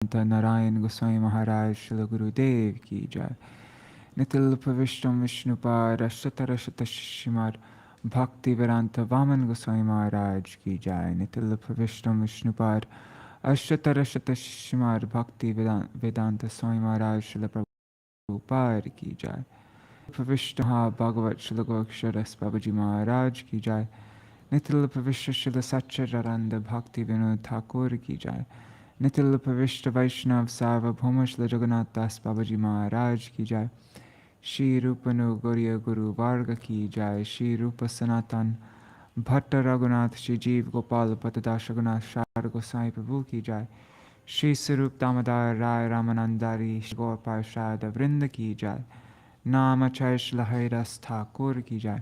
Narayan Goswami Maharaj Srila Gurudev ki jai. Nitil Pavishtam Vishnupad Ashtara Shatashimad Bhakti Vedanta Vaman Goswami Maharaj ki jai. Nitil Pavishtam Vishnupad Ashtara Shatashimad Bhakti Vedanta Swami Maharaj Srila Prabhupada ki jai. Pavishtaha Bhagavat Srila Goksharas Babaji Maharaj ki jai. Nitil Pavishta Srila Satchidananda Bhakti Vinod Thakur ki jai. Nitil Pavishta Vaishnav Sarvabhauma Srila Jagannath Das Babaji Maharaj ki jai. Shri Rupanu Gaurya Guru Varga ki jai. Shri Rupa Sanatan Bhatta Raghunath Shri Jeev Gopal Patadash Raghunath Shar Gosai Prabhu ki jai. Shri Sarup Damodar Rai Ramanandari Shri Gaur Parshada Vrinda ki jai. Namachay Shri Haridas Thakur ki jai.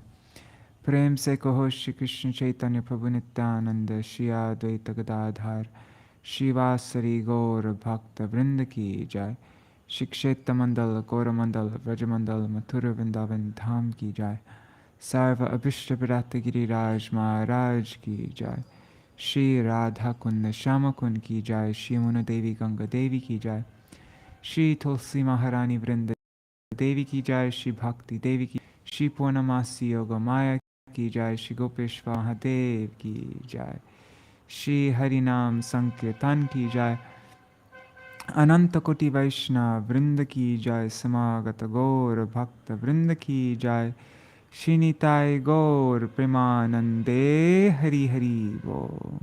Prem se kaho Shri Krishna Chaitanya Prabhu Nityananda Shri Advaita Gadadhar Shivasari Gaur Bhakta Vrinda ki jai. Shiksheta Mandal, Gaura Mandal, Vrajamandal, Mathura Vrindavan Dham ki jai. Sarva Abhishta Bharata Giriraj Maharaj ki jai. Shri Radha Kunda Shama Kund ki jai. Shri Muna Devi Ganga Devi ki jai. Shri Tulsi Maharani Vrinda Devi ki jai. Shri Bhakti Devi ki jai. Shri Purnamasi Yoga Maya ki jai. Shri Gopeshwar Mahadev ki jai. Shri Harinam Sankirtan ki jai. Ananta Koti Vaishnav Vrinda ki jai. Samagata Gaur Bhakta Vrinda ki jai. Shinitai Gaur Premanande Hari Hari Bo.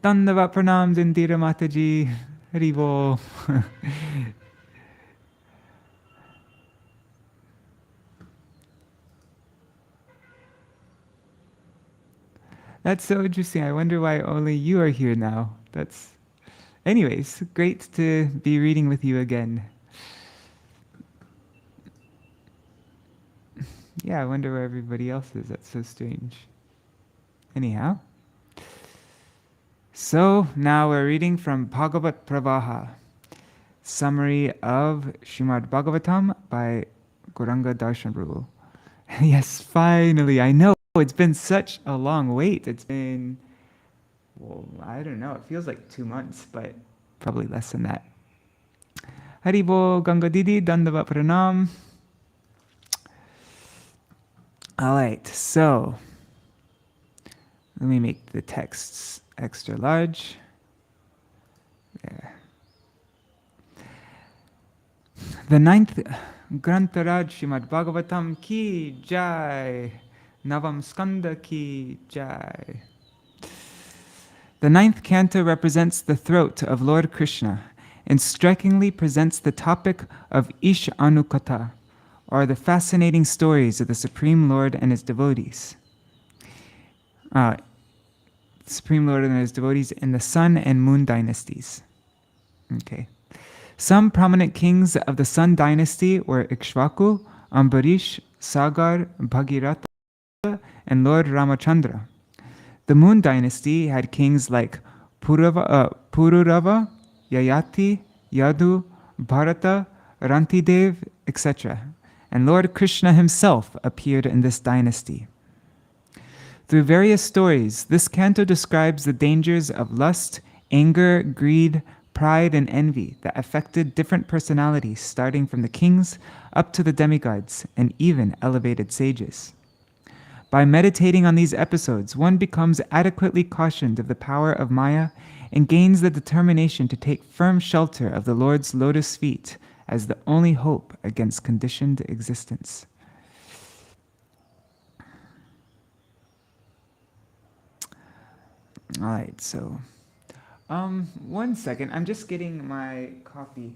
Dandavat Pranam Indira Mataji Hari Bo. That's so interesting. I wonder why only you are here now. Anyways, great to be reading with you again. Yeah, I wonder where everybody else is. That's so strange. Anyhow. So now we're reading from Bhāgavata-pravāha, summary of Śrīmad-Bhāgavatam by Gaurāṅga-darśana Prabhu. Yes, finally. I know it's been such a long wait. It's been, well, I don't know. It feels like 2 months, but probably less than that. Haribo Ganga Didi, Dandavat Pranam. All right, so let me make the texts extra large. There. The 9th Grantaraj Śrīmad-Bhāgavatam ki jai. Navam Skanda ki jai. The 9th canto represents the throat of Lord Krishna and strikingly presents the topic of Ish Anukata, or the fascinating stories of the Supreme Lord and his devotees. Supreme Lord and his devotees in the Sun and Moon dynasties. Okay. Some prominent kings of the Sun dynasty were Ikshvaku, Ambarish, Sagar, Bhagirath, and Lord Ramachandra. The Moon dynasty had kings like Pururava, Yayati, Yadu, Bharata, Rantidev, etc. And Lord Krishna himself appeared in this dynasty. Through various stories, this canto describes the dangers of lust, anger, greed, pride, and envy that affected different personalities, starting from the kings up to the demigods and even elevated sages. By meditating on these episodes, one becomes adequately cautioned of the power of Maya and gains the determination to take firm shelter of the Lord's lotus feet as the only hope against conditioned existence. All right, so 1 second. I'm just getting my copy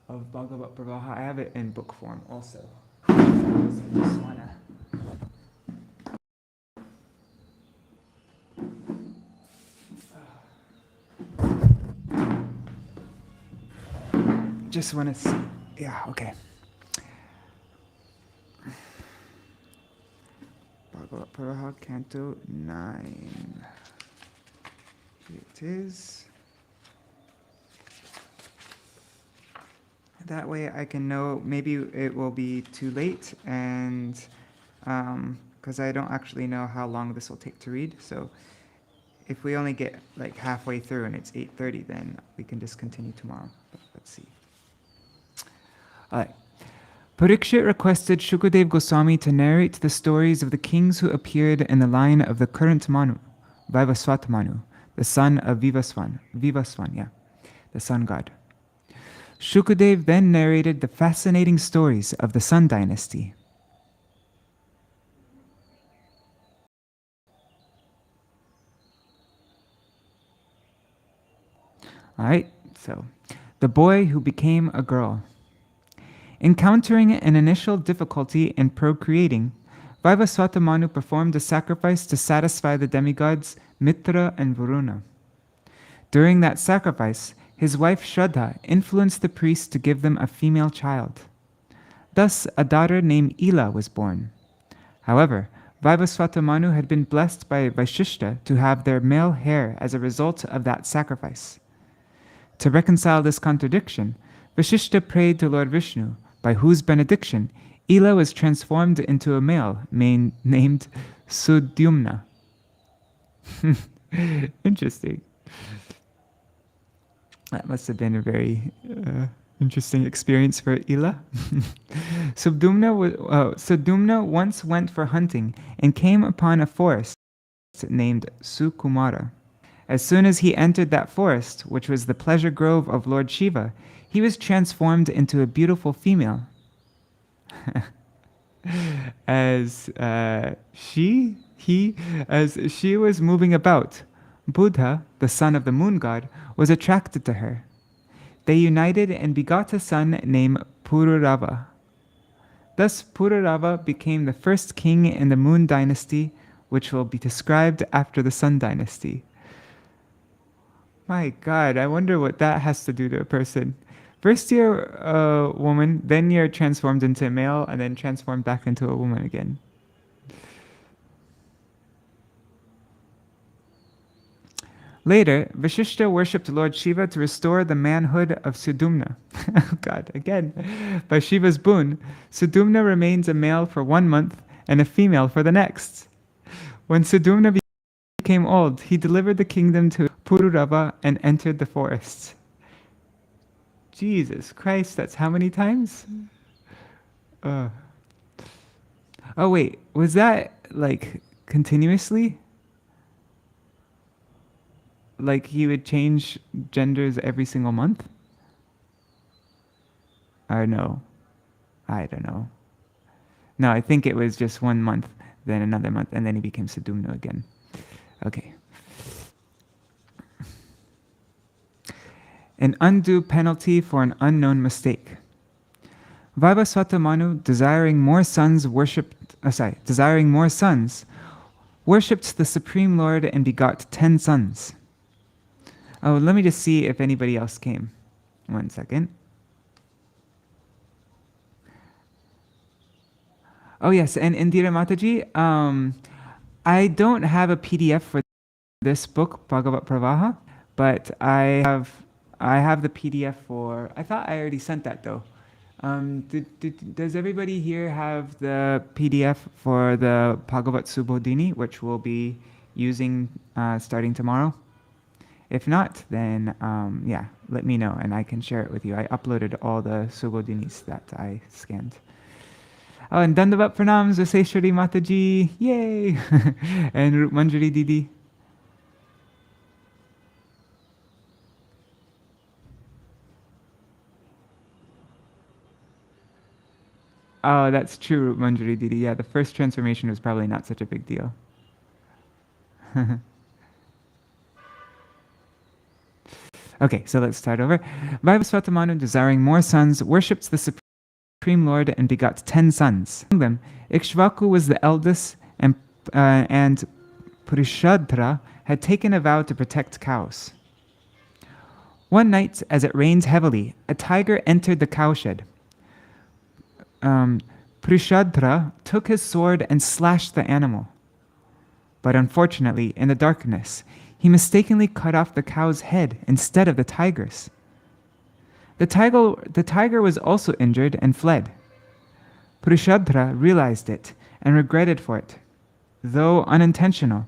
of Bhāgavata-pravāha. I have it in book form also. Just want to see. Yeah, okay. Bhāgavata-pravāha, Canto 9. Here it is. That way I can know, maybe it will be too late, and because I don't actually know how long this will take to read, so if we only get like halfway through and it's 8:30, then we can just continue tomorrow. But let's see. All right. Parikshit requested Shukadev Goswami to narrate the stories of the kings who appeared in the line of the current Manu, Vaivasvata Manu, the son of Vivasvan, the sun god. Shukadev then narrated the fascinating stories of the Sun dynasty. Alright, so the boy who became a girl. Encountering an initial difficulty in procreating, Vaivasvata Manu performed a sacrifice to satisfy the demigods Mitra and Varuna. During that sacrifice, his wife Shraddha influenced the priests to give them a female child. Thus, a daughter named Ila was born. However, Vaivasvata Manu had been blessed by Vaishishta to have their male hair as a result of that sacrifice. To reconcile this contradiction, Vaishishta prayed to Lord Vishnu, by whose benediction Ila was transformed into a male named Sudyumna. Interesting. That must have been a very interesting experience for Ila. Sudyumna once went for hunting and came upon a forest named Sukumara. As soon as he entered that forest, which was the pleasure grove of Lord Shiva, he was transformed into a beautiful female. As she was moving about, Buddha, the son of the moon god, was attracted to her. They united and begot a son named Pururava. Thus, Pururava became the first king in the moon dynasty, which will be described after the sun dynasty. My God, I wonder what that has to do to a person. First you're a woman, then you're transformed into a male, and then transformed back into a woman again. Later, Vashishta worshipped Lord Shiva to restore the manhood of Sudyumna. Oh God, again. By Shiva's boon, Sudyumna remains a male for 1 month and a female for the next. When Sudyumna became old, he delivered the kingdom to Pururava and entered the forest. Jesus Christ, that's how many times? Oh wait, was that like continuously? Like he would change genders every single month? Or no? I don't know. No, I think it was just 1 month, then another month, and then he became Sudyumna again. Okay. An undue penalty for an unknown mistake. Vaivasvata Manu, desiring more sons, worshipped the Supreme Lord and begot 10 sons. Oh, let me just see if anybody else came. 1 second. Oh yes, and Indira Mataji, I don't have a PDF for this book, Bhāgavata-pravāha, but I have the PDF for, I thought I already sent that though. Does everybody here have the PDF for the Bhagavat Subodhini, which we'll be using starting tomorrow? If not, then yeah, let me know and I can share it with you. I uploaded all the Subodhinis that I scanned. Oh, and Dandavat Pranams, Vaseshwari Mataji, yay! And Rup Manjari Didi. Oh, that's true, Rup Manjari Didi. Yeah, the first transformation was probably not such a big deal. Okay, so let's start over. Vaivasvata Manu, desiring more sons, worshipped the Supreme Lord and begot 10 sons. Among them, Ikshvaku was the eldest, and Purishadra had taken a vow to protect cows. One night, as it rained heavily, a tiger entered the cowshed. Purishadra took his sword and slashed the animal. But unfortunately, in the darkness, he mistakenly cut off the cow's head instead of the tiger's. The tiger was also injured and fled. Purishadra realized it and regretted for it. Though unintentional,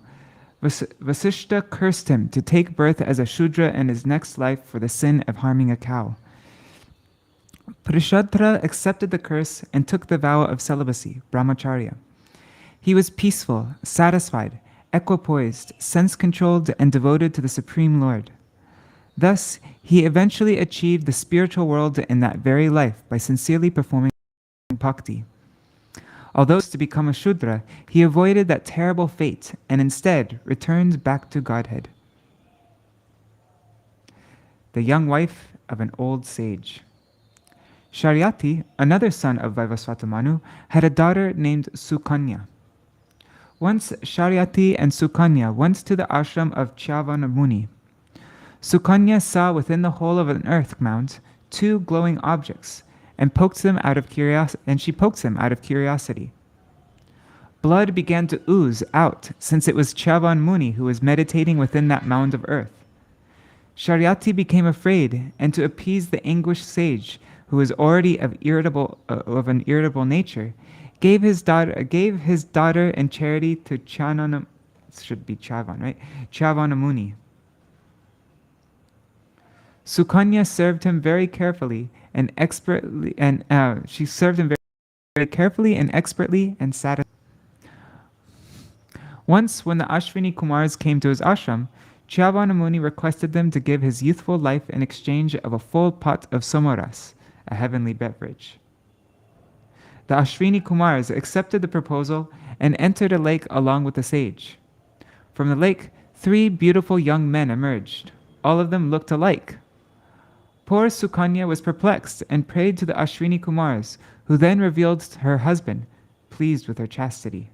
Vasishta cursed him to take birth as a Shudra in his next life for the sin of harming a cow. Prishadra accepted the curse and took the vow of celibacy, brahmacharya. He was peaceful, satisfied, equipoised, sense-controlled, and devoted to the Supreme Lord. Thus, he eventually achieved the spiritual world in that very life by sincerely performing bhakti. Although to become a Shudra, he avoided that terrible fate and instead returned back to Godhead. The young wife of an old sage. Sharyati, another son of Vaivasvata Manu, had a daughter named Sukanya. Once Sharyati and Sukanya went to the ashram of Chavana Muni. Sukanya saw within the hole of an earth mound 2 glowing objects and she poked them out of curiosity. Blood began to ooze out, since it was Chavan Muni who was meditating within that mound of earth. Sharyati became afraid, and to appease the anguished sage, who was already of an irritable nature, gave his daughter in charity to Chavana Muni. Sukanya served him very carefully and expertly, and she served him very carefully and expertly and satisfied. Once, when the Ashwini Kumars came to his ashram, Chavana Muni requested them to give his youthful life in exchange of a full pot of somaras, a heavenly beverage. The Ashwini Kumars accepted the proposal and entered a lake along with the sage. From the lake, 3 beautiful young men emerged. All of them looked alike. Poor Sukanya was perplexed and prayed to the Ashwini Kumars, who then revealed her husband, pleased with her chastity.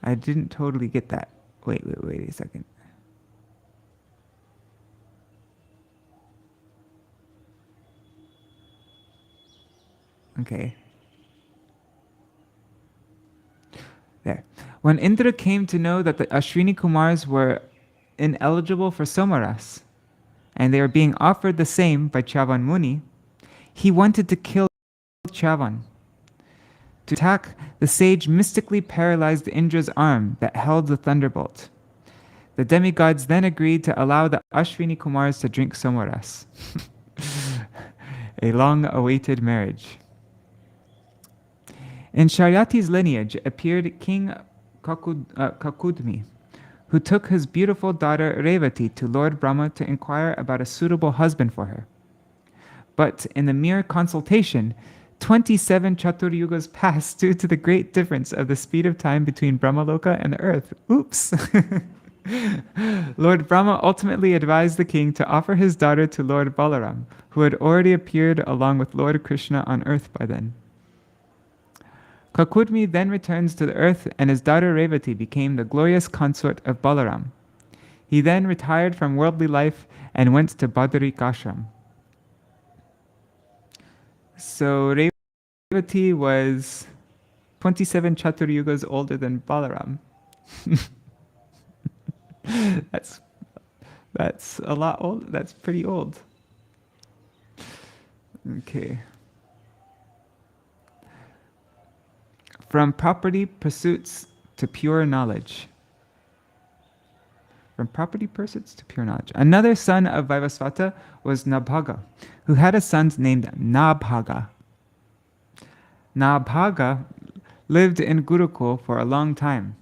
I didn't totally get that. Wait a second. Okay. There. When Indra came to know that the Ashwini Kumars were ineligible for somaras, and they were being offered the same by Chavan Muni, he wanted to kill Chavan. To attack, the sage mystically paralyzed Indra's arm that held the thunderbolt. The demigods then agreed to allow the Ashwini Kumars to drink somaras. A long-awaited marriage. In Sharyati's lineage appeared King Kakudmi, who took his beautiful daughter Revati to Lord Brahma to inquire about a suitable husband for her. But in the mere consultation, 27 Chaturyugas passed due to the great difference of the speed of time between Brahmaloka and the earth. Oops! Lord Brahma ultimately advised the king to offer his daughter to Lord Balaram, who had already appeared along with Lord Krishna on earth by then. Kakudmi then returns to the earth, and his daughter Revati became the glorious consort of Balaram. He then retired from worldly life and went to Badarik Ashram. So Revati was 27 Chaturyugas older than Balaram. That's a lot old. That's pretty old. Okay. From property pursuits to pure knowledge. From property pursuits to pure knowledge. Another son of Vaivasvata was Nabhaga, who had a son named Nabhaga. Nabhaga lived in Gurukul for a long time.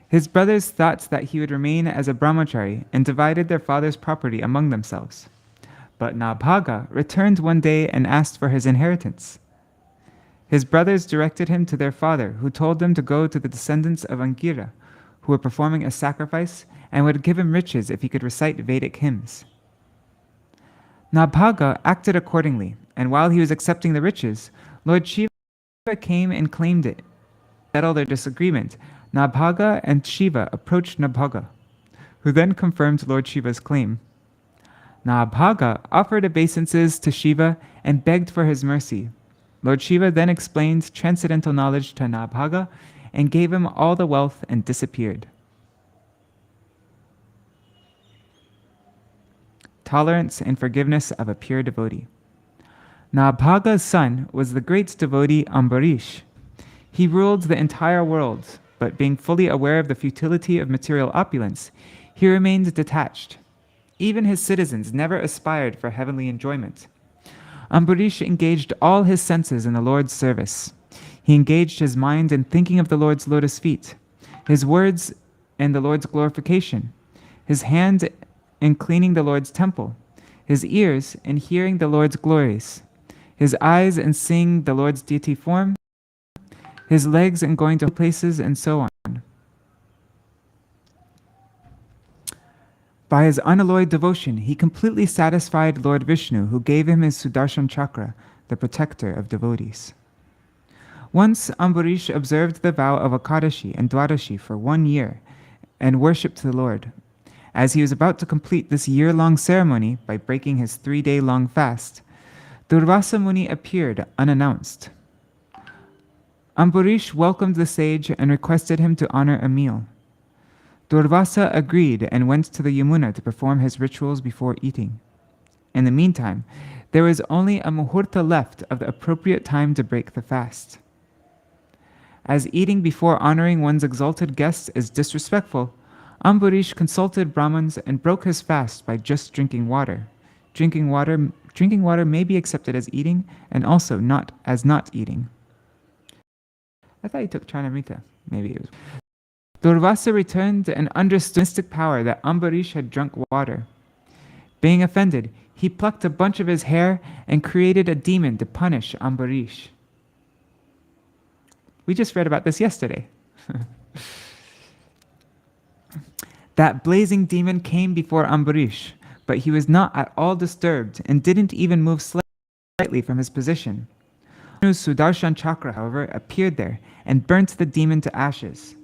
His brothers thought that he would remain as a brahmachari and divided their father's property among themselves. But Nabhaga returned one day and asked for his inheritance. His brothers directed him to their father, who told them to go to the descendants of Angira, who were performing a sacrifice, and would give him riches if he could recite Vedic hymns. Nabhaga acted accordingly, and while he was accepting the riches, Lord Shiva came and claimed it. To settle their disagreement, Nabhaga and Shiva approached Nabhaga, who then confirmed Lord Shiva's claim. Nabhaga offered obeisances to Shiva and begged for his mercy. Lord Shiva then explained transcendental knowledge to Nabhaga and gave him all the wealth and disappeared. Tolerance and forgiveness of a pure devotee. Nabhaga's son was the great devotee Ambarish. He ruled the entire world, but being fully aware of the futility of material opulence, he remained detached. Even his citizens never aspired for heavenly enjoyment. Ambarish engaged all his senses in the Lord's service. He engaged his mind in thinking of the Lord's lotus feet, his words in the Lord's glorification, his hand in cleaning the Lord's temple, his ears in hearing the Lord's glories, his eyes in seeing the Lord's deity form, his legs in going to places, and so on. By his unalloyed devotion, he completely satisfied Lord Vishnu, who gave him his Sudarshan Chakra, the protector of devotees. Once Ambarish observed the vow of Akadashi and Dwadashi for 1 year and worshipped the Lord. As he was about to complete this year-long ceremony by breaking his 3-day-long fast, Durvasa Muni appeared unannounced. Ambarish welcomed the sage and requested him to honor a meal. Durvasa agreed and went to the Yamuna to perform his rituals before eating. In the meantime, there was only a muhurta left of the appropriate time to break the fast. As eating before honoring one's exalted guests is disrespectful, Ambarish consulted Brahmins and broke his fast by just drinking water. Drinking water may be accepted as eating and also not as not eating. I thought he took Charnamrita. Maybe it was. Durvasa returned and understood the mystic power that Ambarish had drunk water. Being offended, he plucked a bunch of his hair and created a demon to punish Ambarish. We just read about this yesterday. That blazing demon came before Ambarish, but he was not at all disturbed and didn't even move slightly from his position. Vishnu's Sudarshan Chakra, however, appeared there and burnt the demon to ashes.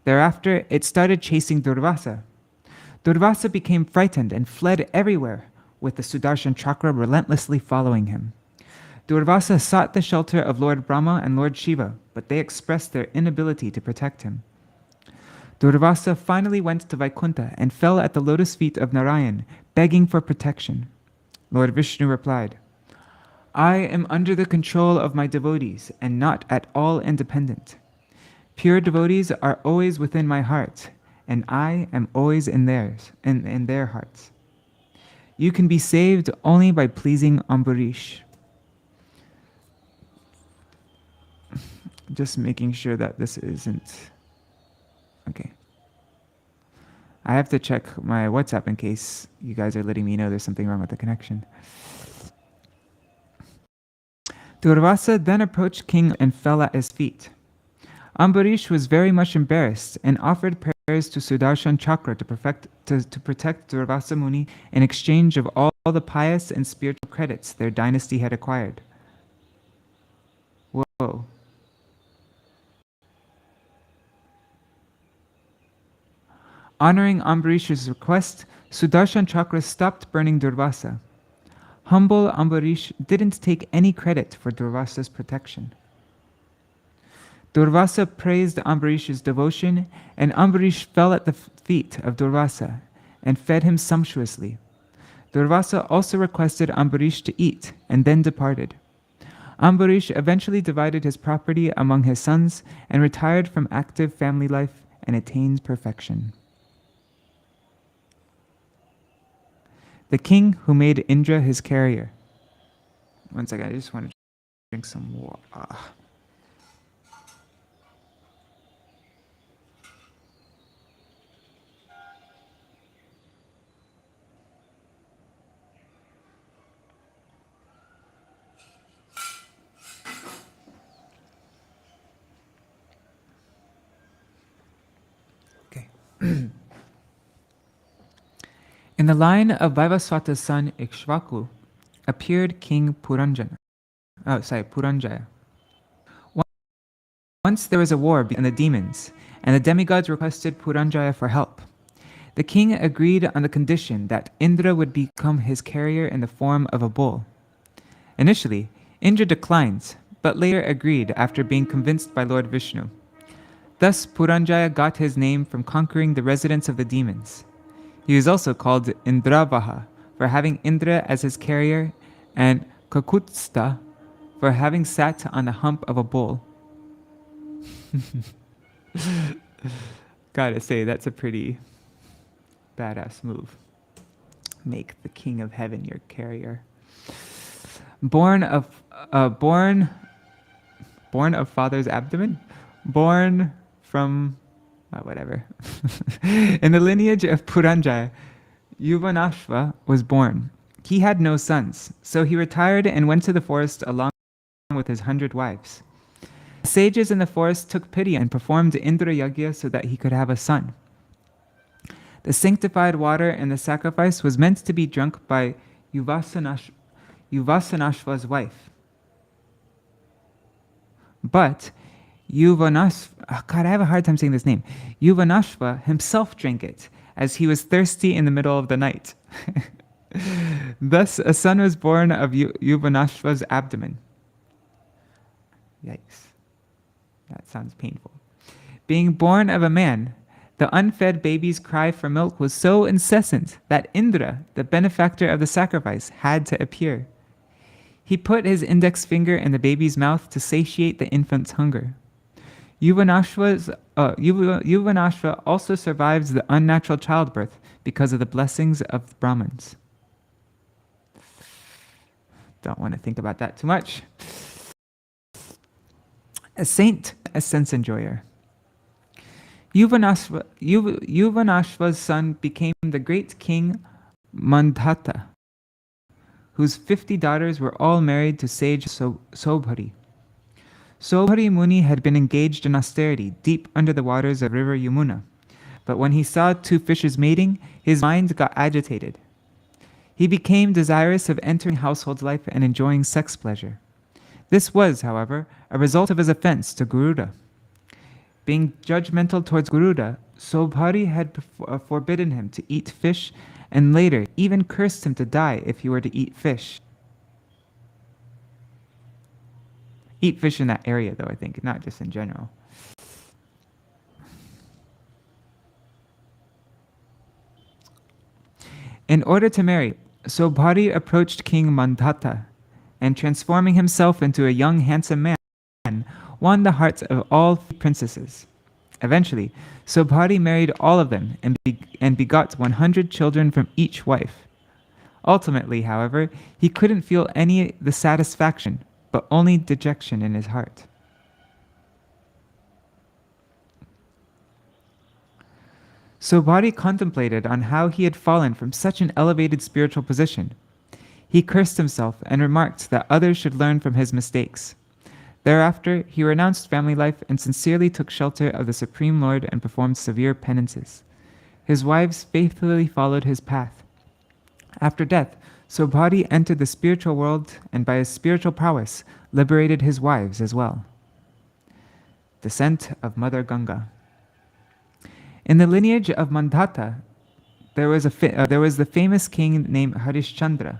Thereafter, it started chasing Durvasa. Durvasa became frightened and fled everywhere, with the Sudarshan Chakra relentlessly following him. Durvasa sought the shelter of Lord Brahma and Lord Shiva, but they expressed their inability to protect him. Durvasa finally went to Vaikuntha and fell at the lotus feet of Narayan, begging for protection. Lord Vishnu replied, "I am under the control of my devotees and not at all independent. Pure devotees are always within my heart, and I am always in theirs, in their hearts. You can be saved only by pleasing Ambarish." Just making sure that this isn't... Okay. I have to check my WhatsApp in case you guys are letting me know there's something wrong with the connection. Durvasa then approached King and fell at his feet. Ambarish was very much embarrassed and offered prayers to Sudarshan Chakra to protect Durvasa Muni in exchange of all the pious and spiritual credits their dynasty had acquired. Whoa. Honoring Ambarish's request, Sudarshan Chakra stopped burning Durvasa. Humble Ambarish didn't take any credit for Durvasa's protection. Durvasa praised Ambarish's devotion, and Ambarish fell at the feet of Durvasa and fed him sumptuously. Durvasa also requested Ambarish to eat and then departed. Ambarish eventually divided his property among his sons and retired from active family life and attained perfection. The king who made Indra his carrier. One second, I just want to drink some water. Okay. In the line of Vaivasvata's son Ikshvaku appeared King Puranjaya. Once there was a war between the demons, and the demigods requested Puranjaya for help. The king agreed on the condition that Indra would become his carrier in the form of a bull. Initially, Indra declined, but later agreed after being convinced by Lord Vishnu. Thus, Puranjaya got his name from conquering the residents of the demons. He was also called Indravaha for having Indra as his carrier, and Kakutstha for having sat on the hump of a bull. Gotta say, that's a pretty badass move. Make the king of heaven your carrier. Born of father's abdomen, born from whatever. In the lineage of Puranjaya, Yuvanashva was born. He had no sons, so he retired and went to the forest along with his 100 wives. The sages in the forest took pity and performed Indra Yagya so that he could have a son. The sanctified water in the sacrifice was meant to be drunk by Yuvasanashva's wife. But God, I have a hard time saying this name. Yuvanashva himself drank it, as he was thirsty in the middle of the night. Thus, a son was born of Yuvanashva's abdomen. Yikes. That sounds painful. Being born of a man, the unfed baby's cry for milk was so incessant that Indra, the benefactor of the sacrifice, had to appear. He put his index finger in the baby's mouth to satiate the infant's hunger. Yuvanashva also survives the unnatural childbirth because of the blessings of the Brahmins. Don't want to think about that too much. A saint, a sense enjoyer. Yuvanashva's son became the great king Mandhata, whose 50 daughters were all married to sage Sobhari. Sobhari Muni had been engaged in austerity deep under the waters of river Yamuna, but when he saw 2 fishes mating, his mind got agitated. He became desirous of entering household life and enjoying sex pleasure. This was, however, a result of his offense to Garuda. Being judgmental towards Garuda, Sobhari had forbidden him to eat fish and later even cursed him to die if he were to eat fish. Eat fish in that area, though, I think, not just in general. In order to marry, Sobhari approached King Mandhata, and transforming himself into a young, handsome man, won the hearts of all 3 princesses. Eventually, Sobhari married all of them and begot 100 children from each wife. Ultimately, however, he couldn't feel any the satisfaction, but only dejection in his heart. Sobhari contemplated on how he had fallen from such an elevated spiritual position. He cursed himself and remarked that others should learn from his mistakes. Thereafter, he renounced family life and sincerely took shelter of the Supreme Lord and performed severe penances. His wives faithfully followed his path. After death, Sobhari entered the spiritual world and by his spiritual prowess liberated his wives as well. Descent of Mother Ganga. In the lineage of Mandhata, there was the famous king named Harishchandra,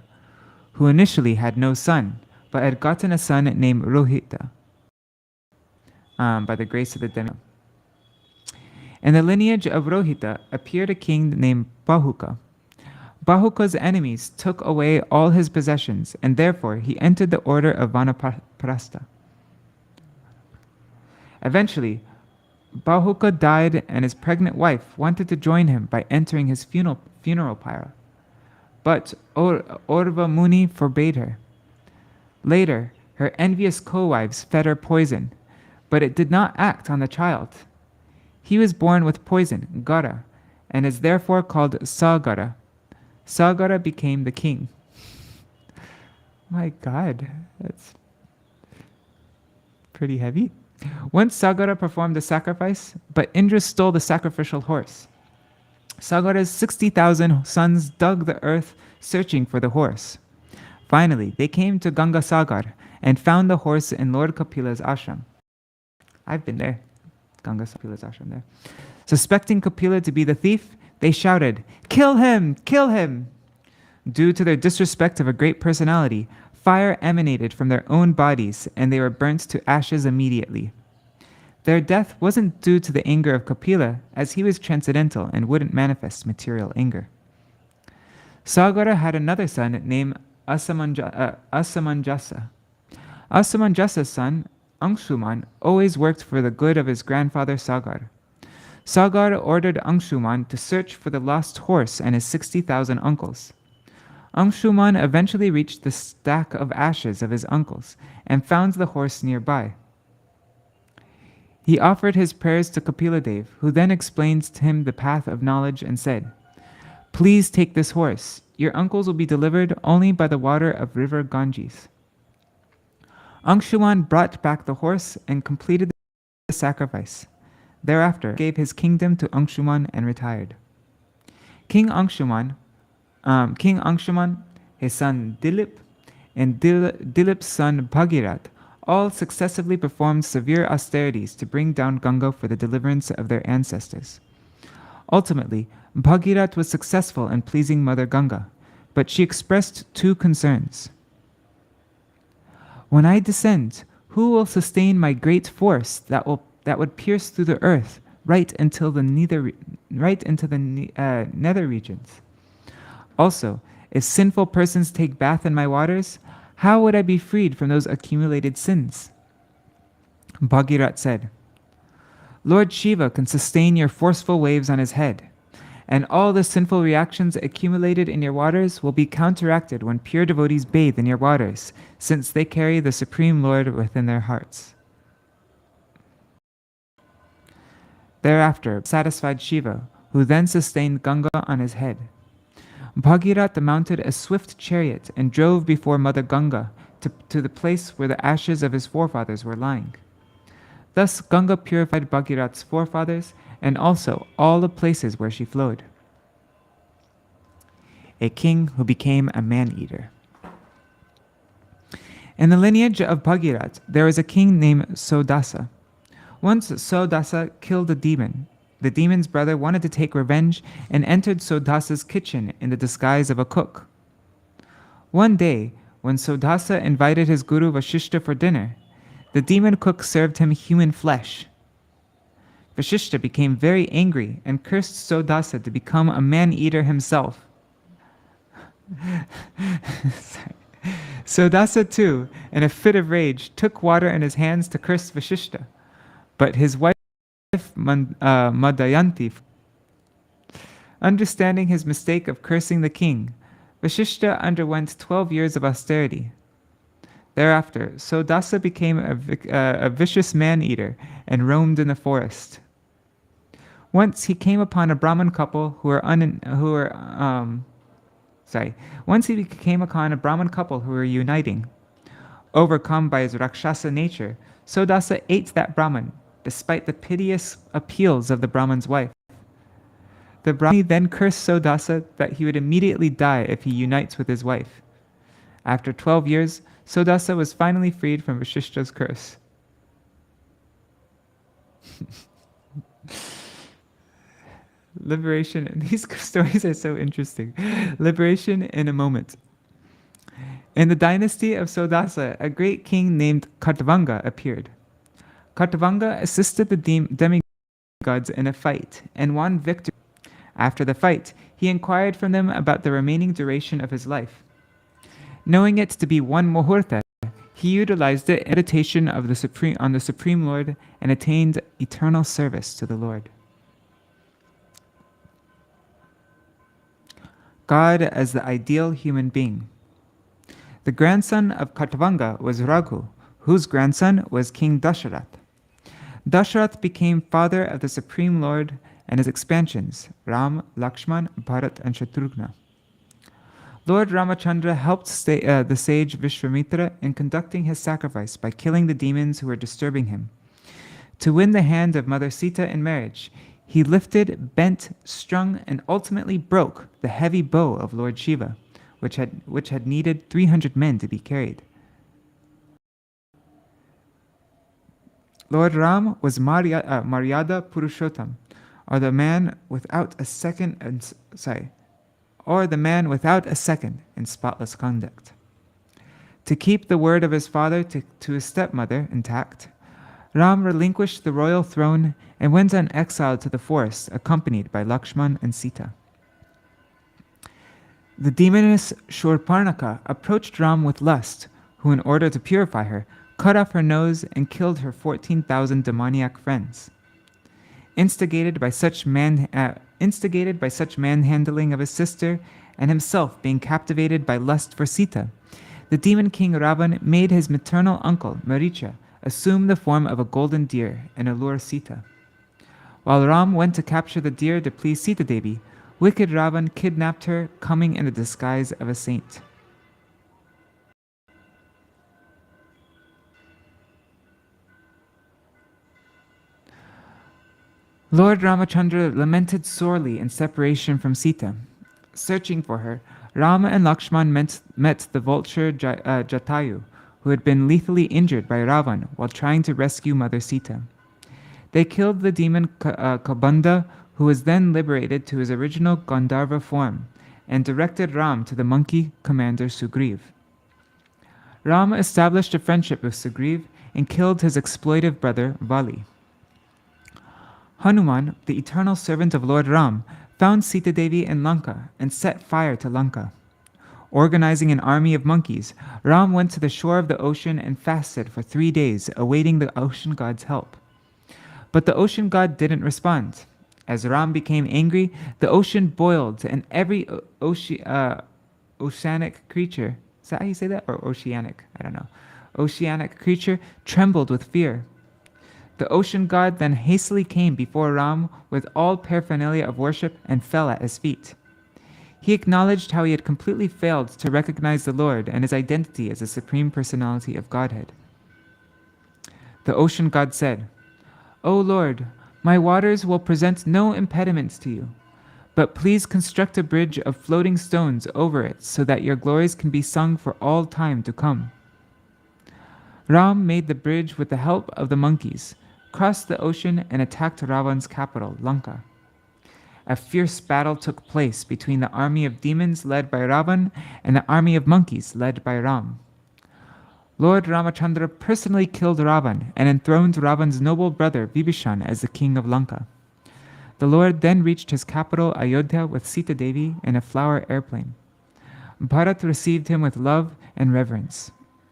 who initially had no son, but had gotten a son named Rohita by the grace of the demigod. In the lineage of Rohita appeared a king named Bahuka. Bahuka's enemies took away all his possessions, and therefore he entered the order of Vanaprastha. Eventually, Bahuka died, and his pregnant wife wanted to join him by entering his funeral pyre. But Orva Muni forbade her. Later, her envious co-wives fed her poison, but it did not act on the child. He was born with poison, Gara, and is therefore called Sagara. Sagara became the king. My God, that's pretty heavy. Once Sagara performed the sacrifice, but Indra stole the sacrificial horse. Sagara's 60,000 sons dug the earth searching for the horse. Finally, they came to Ganga Sagar and found the horse in Lord Kapila's ashram. I've been there. Ganga Kapila's ashram there. Suspecting Kapila to be the thief, they shouted, "Kill him! Kill him!" Due to their disrespect of a great personality, fire emanated from their own bodies and they were burnt to ashes immediately. Their death wasn't due to the anger of Kapila, as he was transcendental and wouldn't manifest material anger. Sagara had another son named Asamanjasa. Asamanjasa's son Angshuman always worked for the good of his grandfather Sagar. Sagar ordered Angshuman to search for the lost horse and his 60,000 uncles. Angshuman eventually reached the stack of ashes of his uncles and found the horse nearby. He offered his prayers to Kapiladev, who then explained to him the path of knowledge and said, "Please take this horse. Your uncles will be delivered only by the water of river Ganges." Angshuman brought back the horse and completed the sacrifice. Thereafter, he gave his kingdom to Angshuman and retired. King Angshuman, his son Dilip, and Dilip's son Bhagirath all successively performed severe austerities to bring down Ganga for the deliverance of their ancestors. Ultimately, Bhagirath was successful in pleasing Mother Ganga, but she expressed two concerns. "When I descend, who will sustain my great force that would pierce through the earth right into the nether regions? Also, if sinful persons take bath in my waters, how would I be freed from those accumulated sins?" Bhagirath said, "Lord Shiva can sustain your forceful waves on his head, and all the sinful reactions accumulated in your waters will be counteracted when pure devotees bathe in your waters, since they carry the Supreme Lord within their hearts." Thereafter, satisfied Shiva, who then sustained Ganga on his head. Bhagirath mounted a swift chariot and drove before Mother Ganga to the place where the ashes of his forefathers were lying. Thus Ganga purified Bhagirath's forefathers and also all the places where she flowed. A king who became a man-eater. In the lineage of Bhagirath, there was a king named Sodasa. Once Sodasa killed a demon. The demon's brother wanted to take revenge and entered Sodasa's kitchen in the disguise of a cook. One day, when Sodasa invited his guru Vasishta for dinner, the demon cook served him human flesh. Vasishta became very angry and cursed Sodasa to become a man-eater himself. Sodasa too, in a fit of rage, took water in his hands to curse Vasishta, but his wife Madhyayanti, understanding his mistake of cursing the king, Vasishta underwent 12 years of austerity. Thereafter, Sodasa became a vicious man-eater and roamed in the forest. Once he came upon a Brahmin couple who were uniting. Overcome by his Rakshasa nature, Sodasa ate that Brahmin, despite the piteous appeals of the Brahmin's wife. The Brahmin then cursed Sodasa that he would immediately die if he unites with his wife. After 12 years, Sodasa was finally freed from Vasishta's curse. Liberation, and these stories are so interesting. Liberation in a moment. In the dynasty of Sodasa, a great king named Khatvanga appeared. Khatvanga assisted the demigods in a fight and won victory. After the fight, he inquired from them about the remaining duration of his life. Knowing it to be one muhurta, he utilized it in meditation on the Supreme Lord and attained eternal service to the Lord. God as the ideal human being. The grandson of Khatvanga was Raghu, whose grandson was King Dasharath. Dasharath became father of the Supreme Lord and his expansions, Ram, Lakshman, Bharat, and Shatrughna. Lord Ramachandra helped the sage Vishwamitra in conducting his sacrifice by killing the demons who were disturbing him. To win the hand of Mother Sita in marriage, he lifted, bent, strung, and ultimately broke the heavy bow of Lord Shiva, which had needed 300 men to be carried. Lord Ram was Maryada Purushottam, or the man without a second in spotless conduct. To keep the word of his father to his stepmother intact, Ram relinquished the royal throne and went on exile to the forest, accompanied by Lakshman and Sita. The demoness Shurparnaka approached Ram with lust, who, in order to purify her, cut off her nose, and killed her 14,000 demoniac friends. Instigated by such manhandling of his sister, and himself being captivated by lust for Sita, the demon king Ravan made his maternal uncle, Maricha, assume the form of a golden deer and allure Sita. While Ram went to capture the deer to please Sita Devi, wicked Ravan kidnapped her, coming in the disguise of a saint. Lord Ramachandra lamented sorely in separation from Sita. Searching for her, Rama and Lakshman met the vulture Jatayu, who had been lethally injured by Ravan while trying to rescue Mother Sita. They killed the demon Kabanda, who was then liberated to his original Gandharva form, and directed Ram to the monkey commander Sugriv. Ram established a friendship with Sugriv and killed his exploitive brother Vali. Hanuman, the eternal servant of Lord Ram, found Sita Devi in Lanka and set fire to Lanka. Organizing an army of monkeys, Ram went to the shore of the ocean and fasted for 3 days, awaiting the ocean god's help. But the ocean god didn't respond. As Ram became angry, the ocean boiled, and every oceanic creature, is that how you say that? Or oceanic? I don't know. Oceanic creature trembled with fear. The ocean god then hastily came before Ram with all paraphernalia of worship and fell at his feet. He acknowledged how he had completely failed to recognize the Lord and his identity as the Supreme Personality of Godhead. The ocean god said, "O Lord, my waters will present no impediments to you, but please construct a bridge of floating stones over it so that your glories can be sung for all time to come." Ram made the bridge with the help of the monkeys, crossed the ocean, and attacked Ravan's capital, Lanka. A fierce battle took place between the army of demons led by Ravan and the army of monkeys led by Ram. Lord Ramachandra personally killed Ravan and enthroned Ravan's noble brother Vibhishan as the king of Lanka. The Lord then reached his capital Ayodhya with Sita Devi in a flower airplane. Bharat received him with love and reverence.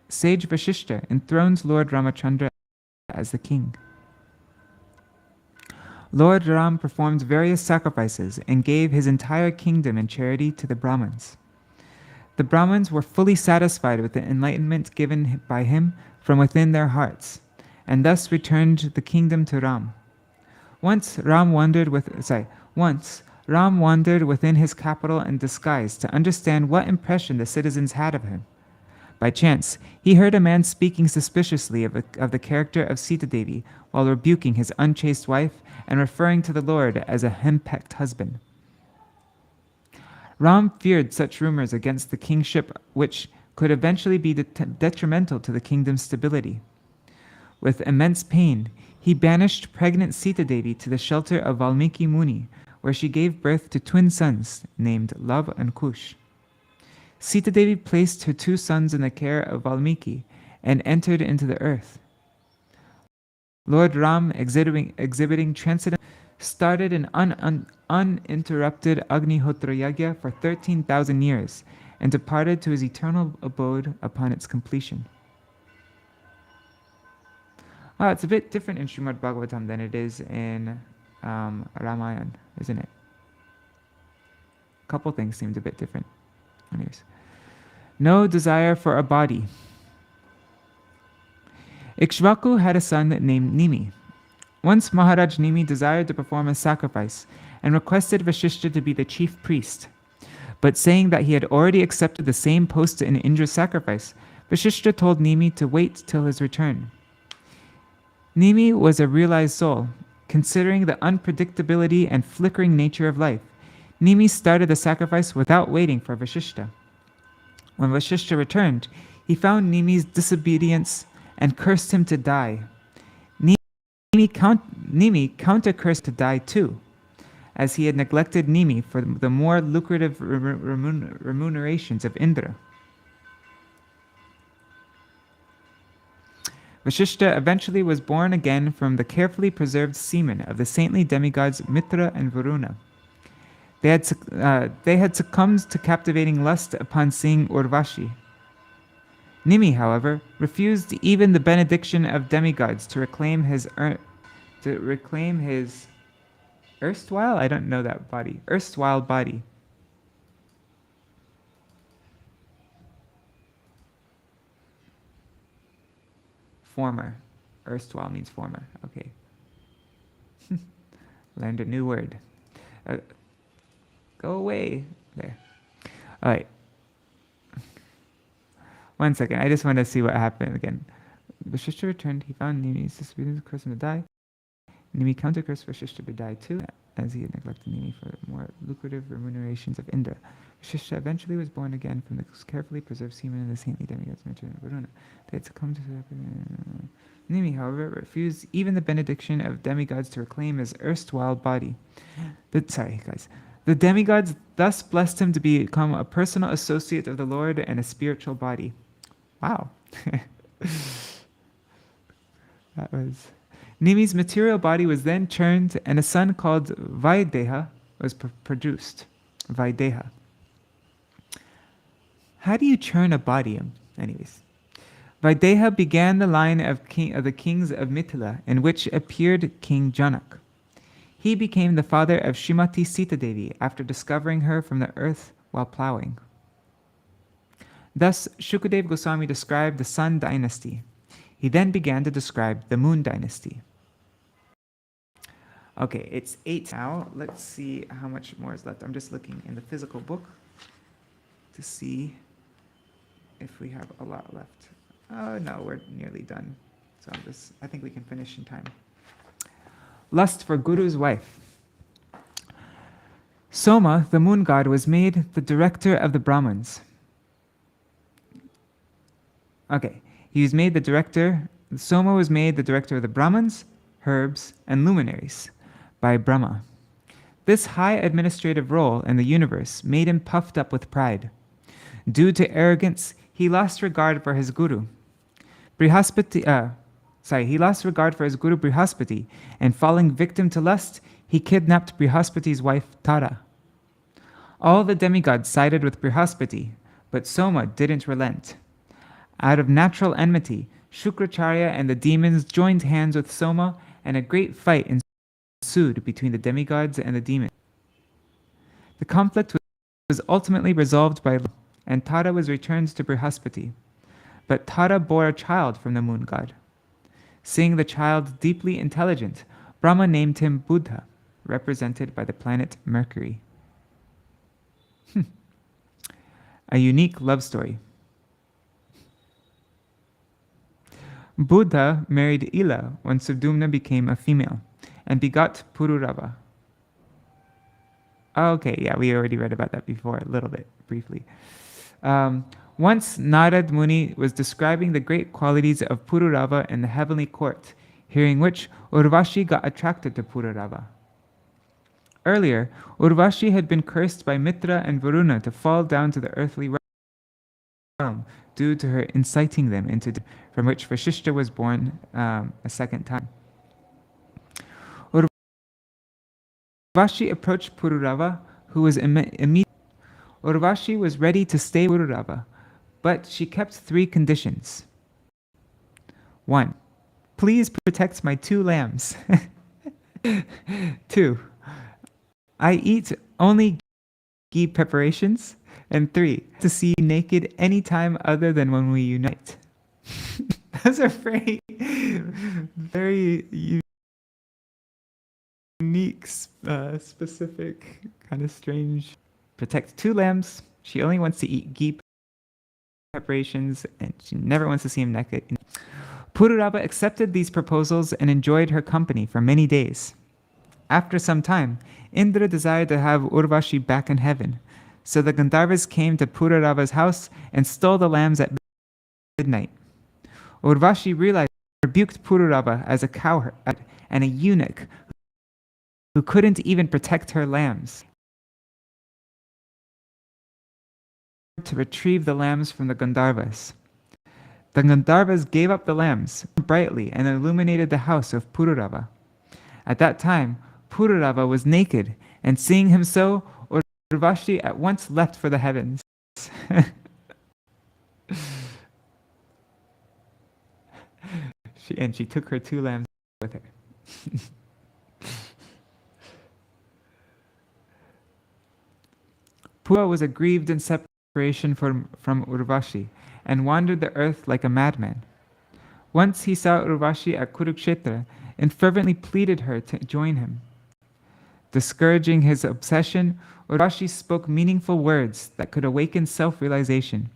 Sage Vashishta enthroned Lord Ramachandra as the king. Lord Ram performed various sacrifices and gave his entire kingdom in charity to the Brahmins. The Brahmins were fully satisfied with the enlightenment given by him from within their hearts, and thus returned the kingdom to Ram. Once Ram wandered within his capital in disguise to understand what impression the citizens had of him. By chance, he heard a man speaking suspiciously of the character of Sita Devi while rebuking his unchaste wife and referring to the Lord as a henpecked husband. Ram feared such rumors against the kingship, which could eventually be detrimental to the kingdom's stability. With immense pain, he banished pregnant Sita Devi to the shelter of Valmiki Muni, where she gave birth to twin sons named Lava and Kush. Sita Devi placed her 2 sons in the care of Valmiki and entered into the earth. Lord Ram, exhibiting transcendence, started an uninterrupted Agnihotra Yagya for 13,000 years and departed to his eternal abode upon its completion. Wow, it's a bit different in Śrīmad-Bhāgavatam than it is in Ramayana, isn't it? A couple things seemed a bit different. Anyways. No desire for a body. Ikshvaku had a son named Nimi. Once Maharaj Nimi desired to perform a sacrifice and requested Vashishta to be the chief priest. But saying that he had already accepted the same post in Indra's sacrifice, Vashishta told Nimi to wait till his return. Nimi was a realized soul. Considering the unpredictability and flickering nature of life, Nimi started the sacrifice without waiting for Vashishta. When Vashishta returned, he found Nimi's disobedience and cursed him to die. Nimi counter-cursed to die too, as he had neglected Nimi for the more lucrative remunerations of Indra. Vashishta eventually was born again from the carefully preserved semen of the saintly demigods Mitra and Varuna. They had succumbed to captivating lust upon seeing Urvashi. Nimi, however, refused even the benediction of demigods to reclaim his erstwhile, I don't know that body, erstwhile body. Former. Erstwhile means former. Okay. Learned a new word. Go away. There. All right. 1 second. I just want to see what happened again. Vashishta returned. He found Nimi suspended, cursed him to die. Nimi counter-cursed Vashishta to die too, as he had neglected Nimi for more lucrative remunerations of Indra. Vashishta eventually was born again from the carefully preserved semen of the saintly demigods mentioned in Varuna. They had succumbed to Nimi, however, refused even the benediction of demigods to reclaim his erstwhile body. The demigods thus blessed him to become a personal associate of the Lord and a spiritual body. Wow. That was... Nimi's material body was then churned, and a son called Vaideha was produced. Vaideha. How do you churn a body? Anyways. Vaideha began the line of the kings of Mithila, in which appeared King Janak. He became the father of Srimati Sita Devi after discovering her from the earth while plowing. Thus, Shukadev Goswami described the Sun dynasty. He then began to describe the Moon dynasty. Okay, it's 8 now. Let's see how much more is left. I'm just looking in the physical book to see if we have a lot left. Oh no, we're nearly done. So I think we can finish in time. Lust for Guru's wife. Soma, the moon god, was made the director of the Brahmins. Okay, he was made the director. Soma was made the director of the Brahmins, herbs, and luminaries by Brahma. This high administrative role in the universe made him puffed up with pride. Due to arrogance, he lost regard for his guru. He lost regard for his guru Brihaspati, and falling victim to lust, he kidnapped Brihaspati's wife Tara. All the demigods sided with Brihaspati, but Soma didn't relent. Out of natural enmity, Shukracharya and the demons joined hands with Soma, and a great fight ensued between the demigods and the demons. The conflict was ultimately resolved by love, and Tara was returned to Brihaspati. But Tara bore a child from the moon god. Seeing the child deeply intelligent, Brahma named him Buddha, represented by the planet Mercury. A unique love story. Buddha married Ila when Sudumna became a female and begot Pururava. Okay, yeah, we already read about that before, a little bit, briefly. Once Narad Muni was describing the great qualities of Pururava in the heavenly court, hearing which Urvashi got attracted to Pururava. Earlier, Urvashi had been cursed by Mitra and Varuna to fall down to the earthly realm due to her inciting them into from which Vashishta was born a second time. Urvashi approached Pururava, who was immediately. Urvashi was ready to stay with Pururava, but she kept 3 conditions. 1. Please protect my 2 lambs. 2. I eat only ghee preparations. And 3. To see you naked any time other than when we unite. Those are very, very unique, specific, kind of strange. Protect 2 lambs. She only wants to eat ghee preparations, and she never wants to see him naked. Pururava accepted these proposals and enjoyed her company for many days. After some time, Indra desired to have Urvashi back in heaven, so the Gandharvas came to Pururava's house and stole the lambs at midnight. Urvashi realized and rebuked Pururava as a cowherd and a eunuch who couldn't even protect her lambs. To retrieve the lambs from the Gandharvas. The Gandharvas gave up the lambs brightly and illuminated the house of Pururava. At that time, Pururava was naked, and seeing him so, Urvashi at once left for the heavens. And she took her 2 lambs with her. Pururava was aggrieved in separation from Urvashi and wandered the earth like a madman. Once he saw Urvashi at Kurukshetra and fervently pleaded her to join him. Discouraging his obsession, Urvashi spoke meaningful words that could awaken self-realization.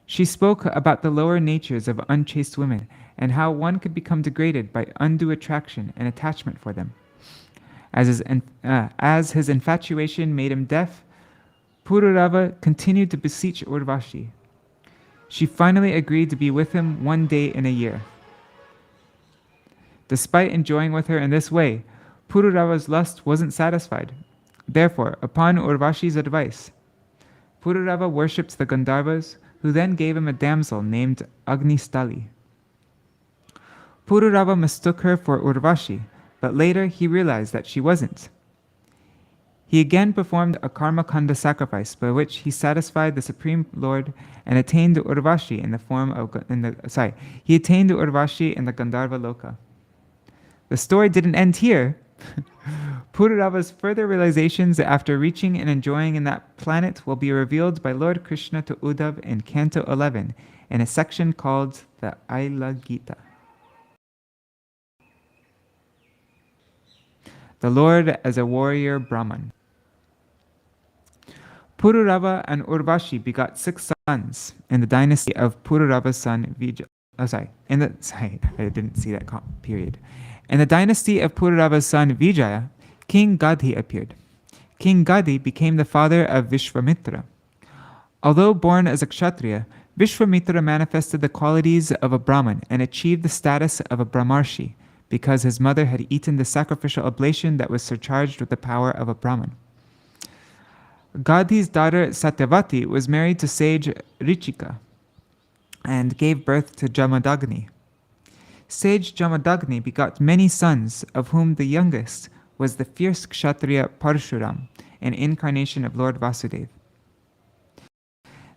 She spoke about the lower natures of unchaste women and how one could become degraded by undue attraction and attachment for them. As his infatuation made him deaf, Pururava continued to beseech Urvashi. She finally agreed to be with him one day in a year. Despite enjoying with her in this way, Pururava's lust wasn't satisfied. Therefore, upon Urvashi's advice, Pururava worshipped the Gandharvas, who then gave him a damsel named Agnistali. Pururava mistook her for Urvashi, but later he realized that she wasn't. He again performed a karmakanda sacrifice by which he satisfied the Supreme Lord and attained Urvashi in the Urvashi in the Gandharva Loka. The story didn't end here. Pururava's further realizations after reaching and enjoying in that planet will be revealed by Lord Krishna to Uddhav in Canto 11 in a section called the Aila Gita. The Lord as a warrior Brahman. Pururava and Urvashi begot 6 sons in the dynasty of Pururava's son Vijaya. I didn't see that period. In the dynasty of Pururava's son Vijaya, King Gadhi appeared. King Gadhi became the father of Vishvamitra. Although born as a Kshatriya, Vishvamitra manifested the qualities of a Brahman and achieved the status of a Brahmarshi because his mother had eaten the sacrificial oblation that was surcharged with the power of a Brahman. Gadhi's daughter Satyavati was married to sage Richika and gave birth to Jamadagni. Sage Jamadagni begot many sons, of whom the youngest was the fierce Kshatriya Parshuram, an incarnation of Lord Vasudeva.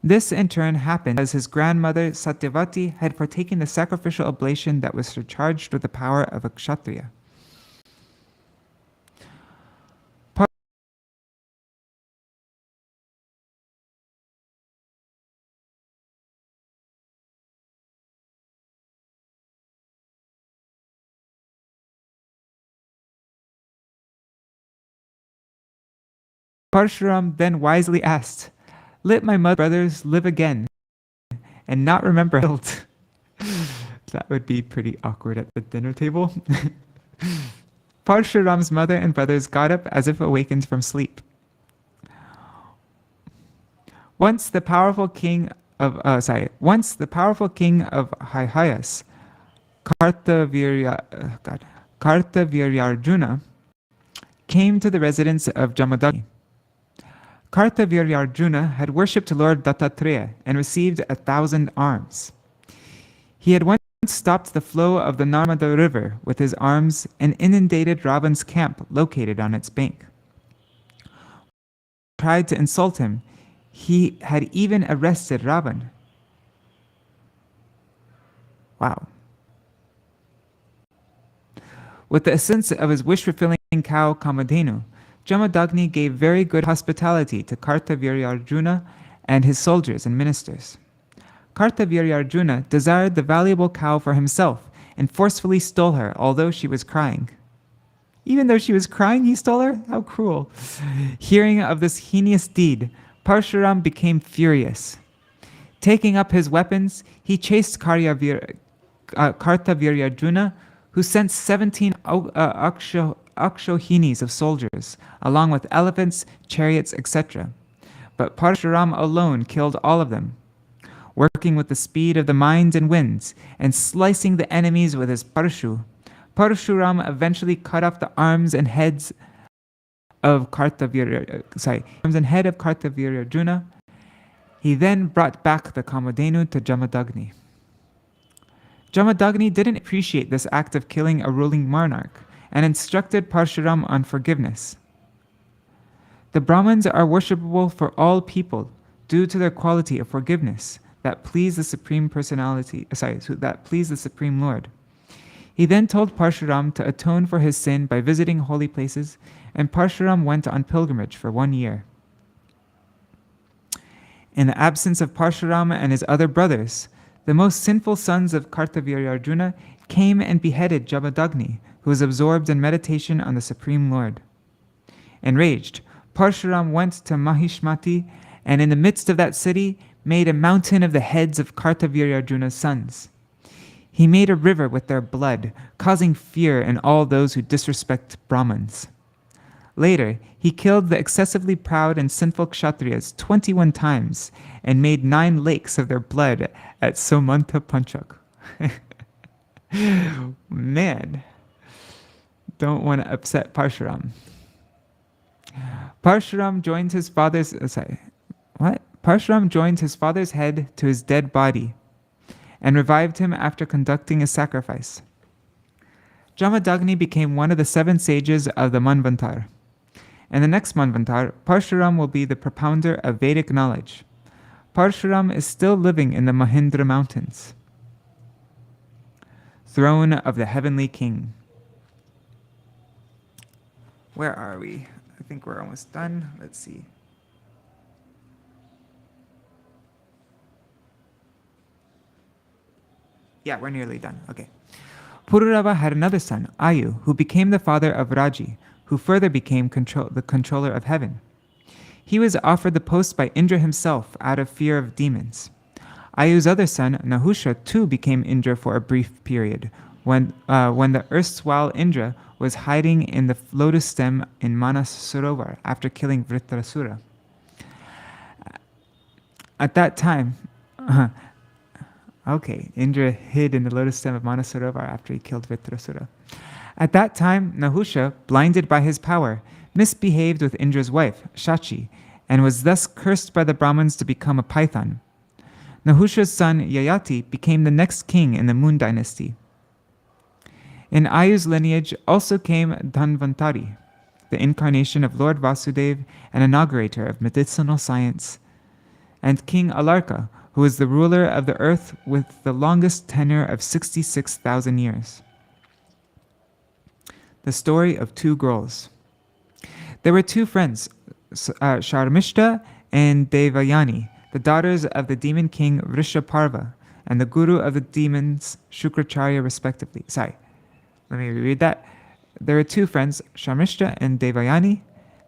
This in turn happened as his grandmother Satyavati had partaken the sacrificial oblation that was surcharged with the power of a Kshatriya. Parshuram then wisely asked, "Let my mother and brothers live again and not remember guilt." That would be pretty awkward at the dinner table. Parshuram's mother and brothers got up as if awakened from sleep. Once the powerful king of Haihayas, Kartaviryarjuna, came to the residence of Jamadagni. Kartaviryarjuna had worshipped Lord Dattatreya and received 1,000 arms. He had once stopped the flow of the Narmada river with his arms and inundated Ravan's camp located on its bank. Tried to insult him, he had even arrested Ravan. Wow. With the assistance of his wish-fulfilling cow Kamadhenu, Jamadagni gave very good hospitality to Kartaviryarjuna and his soldiers and ministers. Kartaviryarjuna desired the valuable cow for himself and forcefully stole her, although she was crying. Even though she was crying, he stole her? How cruel. Hearing of this heinous deed, Parshuram became furious. Taking up his weapons, he chased Kartaviryarjuna, who sent 17 Akshohinis of soldiers, along with elephants, chariots, etc. But Parshuram alone killed all of them, working with the speed of the mind and winds, and slicing the enemies with his Parshu. Parshuram eventually cut off the arms and head of Kartaviryarjuna. He then brought back the Kamadhenu to Jamadagni. Jamadagni didn't appreciate this act of killing a ruling monarch and instructed Parshuram on forgiveness. The Brahmins are worshipable for all people due to their quality of forgiveness that please the Supreme Lord. He then told Parshuram to atone for his sin by visiting holy places, and Parshuram went on pilgrimage for 1 year. In the absence of Parshuram and his other brothers, the most sinful sons of Kartavirya-Arjuna came and beheaded Jamadagni, who was absorbed in meditation on the Supreme Lord. Enraged, Parshuram went to Mahishmati, and in the midst of that city made a mountain of the heads of Kartavirya-Arjuna's sons. He made a river with their blood, causing fear in all those who disrespect Brahmins. Later, he killed the excessively proud and sinful Kshatriyas 21 times and made 9 lakes of their blood at Somanta Panchak. Man, don't want to upset Parshuram. Parshuram joined his father's head to his dead body and revived him after conducting a sacrifice. Jamadagni became one of the 7 sages of the Manvantar. In the next Manvantar, Parshuram will be the propounder of Vedic knowledge. Parshuram is still living in the Mahindra mountains. Throne of the Heavenly King. Where are we? I think we're almost done. Let's see. Yeah, we're nearly done. Okay. Pururava had another son, Ayu, who became the father of Raji, who further became the controller of heaven. He was offered the post by Indra himself out of fear of demons. Ayu's other son, Nahusha, too became Indra for a brief period, when the erstwhile Indra was hiding in the lotus stem in Manas Sarovar after killing Vritrasura. At that time, Indra hid in the lotus stem of Manas Sarovar after he killed Vritrasura. At that time, Nahusha, blinded by his power, misbehaved with Indra's wife, Shachi, and was thus cursed by the Brahmins to become a python. Nahusha's son, Yayati, became the next king in the Moon dynasty. In Ayu's lineage also came Dhanvantari, the incarnation of Lord Vasudeva and inaugurator of medicinal science, and King Alarka, who was the ruler of the earth with the longest tenure of 66,000 years. The story of 2 girls. There were 2 friends, Sharmishta and Devayani, the daughters of the demon king Vrishaparva and the guru of the demons Shukracharya respectively. Let me reread that. There were 2 friends, Sharmishta and Devayani,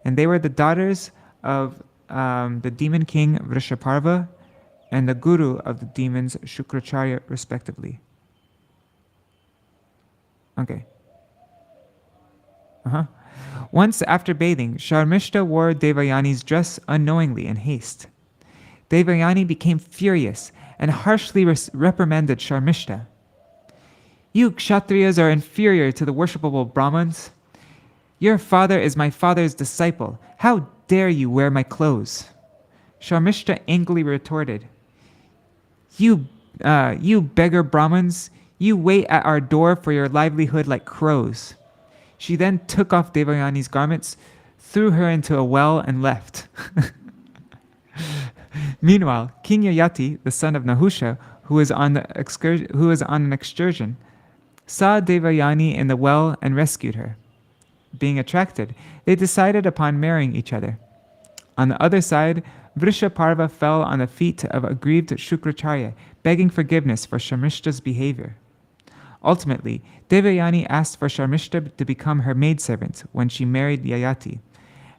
and they were the daughters of the demon king Vrishaparva and the guru of the demons Shukracharya respectively. Okay. Once after bathing, Sharmishta wore Devayani's dress unknowingly in haste. Devayani became furious and harshly reprimanded Sharmishta. You Kshatriyas are inferior to the worshipable Brahmins. Your father is my father's disciple. How dare you wear my clothes? Sharmishta angrily retorted, You beggar Brahmins, you wait at our door for your livelihood like crows. She then took off Devayani's garments, threw her into a well, and left. Meanwhile, King Yayati, the son of Nahusha, who was on an excursion, saw Devayani in the well and rescued her. Being attracted, they decided upon marrying each other. On the other side, Vrishaparva fell on the feet of aggrieved Shukracharya, begging forgiveness for Sharmishta's behavior. Ultimately, Devayani asked for Sharmishta to become her maidservant when she married Yayati,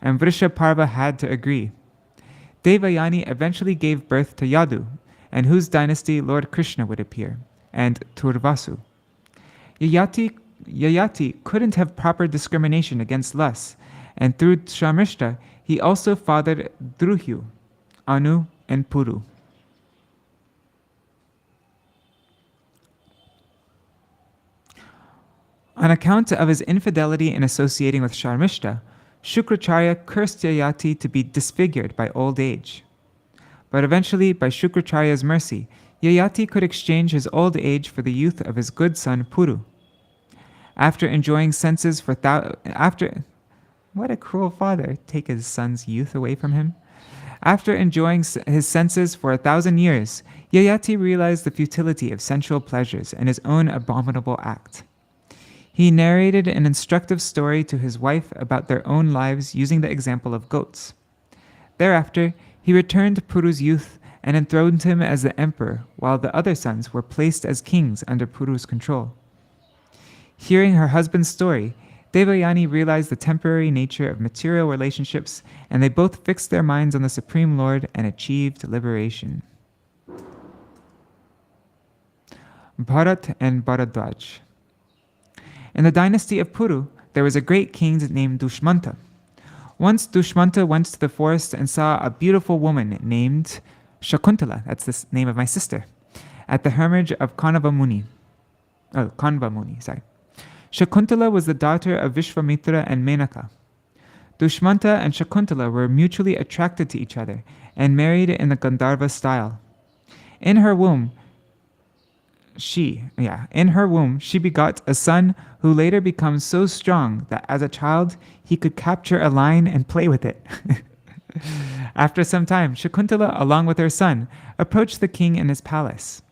and Vrishaparva had to agree. Devayani eventually gave birth to Yadu, in whose dynasty Lord Krishna would appear, and Turvasu. Yayati couldn't have proper discrimination against lust, and through Sharmishta, he also fathered Druhyu, Anu, and Puru. On account of his infidelity in associating with Sharmishta, Shukracharya cursed Yayati to be disfigured by old age. But eventually, by Shukracharya's mercy, Yayati could exchange his old age for the youth of his good son Puru. After enjoying senses for what a cruel father, take his son's youth away from him. After enjoying his senses for 1,000 years, Yayati realized the futility of sensual pleasures and his own abominable act. He narrated an instructive story to his wife about their own lives using the example of goats. Thereafter, he returned to Puru's youth and enthroned him as the emperor, while the other sons were placed as kings under Puru's control. Hearing her husband's story, Devayani realized the temporary nature of material relationships, and they both fixed their minds on the Supreme Lord and achieved liberation. Bharat and Bharadwaj. In the dynasty of Puru, there was a great king named Dushmanta. Once Dushmanta went to the forest and saw a beautiful woman named Shakuntala, that's the name of my sister, at the hermitage of Kanva Muni. Shakuntala was the daughter of Vishvamitra and Menaka. Dushmanta and Shakuntala were mutually attracted to each other and married in the Gandharva style. In her womb, she begot a son who later becomes so strong that as a child he could capture a lion and play with it. After some time, Shakuntala, along with her son, approached the king in his palace.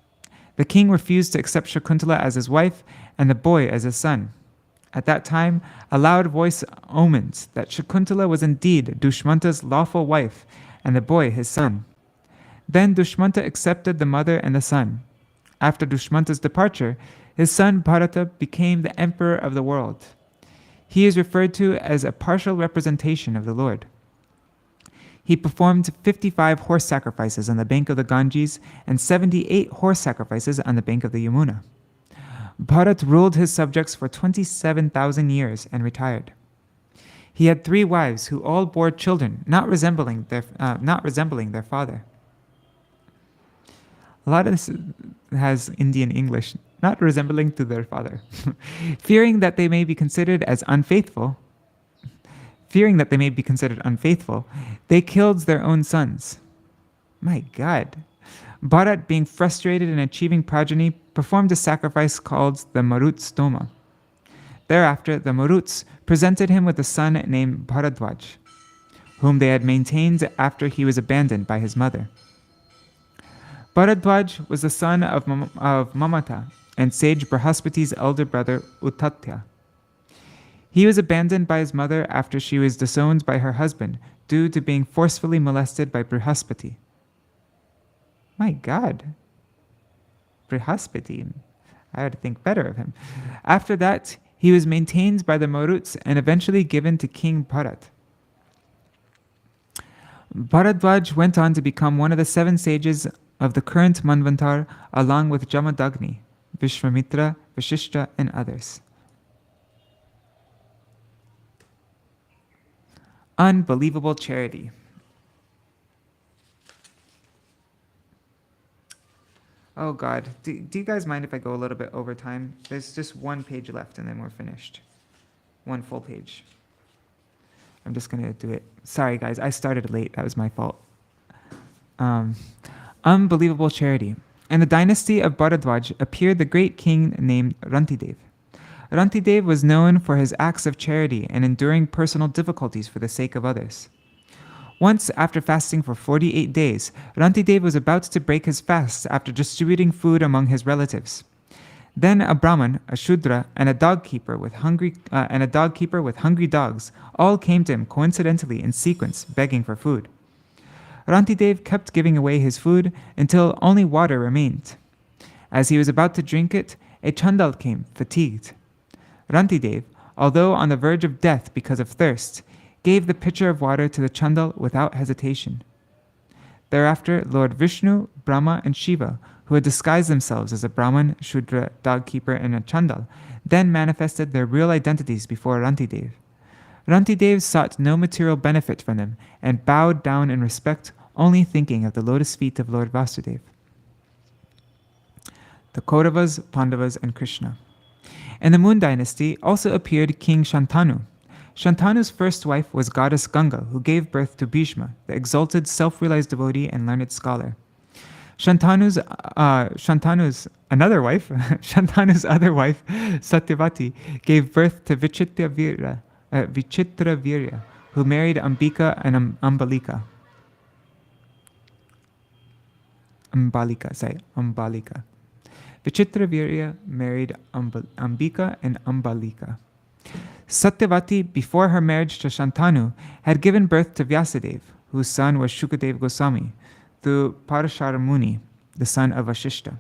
The king refused to accept Shakuntala as his wife and the boy as his son. At that time, a loud voice omened that Shakuntala was indeed Dushmanta's lawful wife and the boy his son. Then Dushmanta accepted the mother and the son. After Dushmanta's departure, his son Bharata became the emperor of the world. He is referred to as a partial representation of the Lord. He performed 55 horse sacrifices on the bank of the Ganges and 78 horse sacrifices on the bank of the Yamuna. Bharat ruled his subjects for 27,000 years and retired. He had 3 wives who all bore children not resembling their father. A lot of this has Indian English, not resembling to their father. Fearing that they may be considered unfaithful, they killed their own sons. My God. Bharat, being frustrated in achieving progeny, performed a sacrifice called the Marut Stoma. Thereafter, the Maruts presented him with a son named Bharadwaj, whom they had maintained after he was abandoned by his mother. Bharadwaj was the son of Mamata and sage Brahaspati's elder brother Uttatya. He was abandoned by his mother after she was disowned by her husband due to being forcefully molested by Brahaspati. My God. Brahaspati. I had to think better of him. After that, he was maintained by the Maruts and eventually given to King Bharat. Bharadwaj went on to become one of the 7 sages of the current Manvantar, along with Jamadagni, Vishvamitra, Vashishta, and others. Unbelievable charity. Oh God, do you guys mind if I go a little bit over time? There's just 1 page left and then we're finished. 1 full page. I'm just going to do it. Sorry guys, I started late. That was my fault. Unbelievable charity. In the dynasty of Bharadwaj appeared the great king named Rantidev. Rantidev was known for his acts of charity and enduring personal difficulties for the sake of others. Once, after fasting for 48 days, Rantidev was about to break his fast after distributing food among his relatives. Then a Brahman, a Shudra, and a dog keeper with hungry dogs all came to him coincidentally in sequence, begging for food. Rantidev kept giving away his food until only water remained. As he was about to drink it, a Chandal came, fatigued. Rantidev, although on the verge of death because of thirst, gave the pitcher of water to the Chandal without hesitation. Thereafter, Lord Vishnu, Brahma, and Shiva, who had disguised themselves as a Brahman, Shudra, dog keeper, and a Chandal, then manifested their real identities before Rantidev. Rantidev sought no material benefit from them and bowed down in respect, only thinking of the lotus feet of Lord Vasudeva. The Kauravas, Pandavas, and Krishna. In the Moon dynasty also appeared King Shantanu. Shantanu's first wife was goddess Ganga, who gave birth to Bhishma, the exalted, self-realized devotee and learned scholar. Shantanu's other wife, Satyavati, gave birth to Vichitravirya, who married Ambika and Ambalika. Vichitravirya married Ambika and Ambalika. Satyavati, before her marriage to Shantanu, had given birth to Vyasadeva, whose son was Shukadeva Goswami, through Parashara Muni, the son of Vashishta.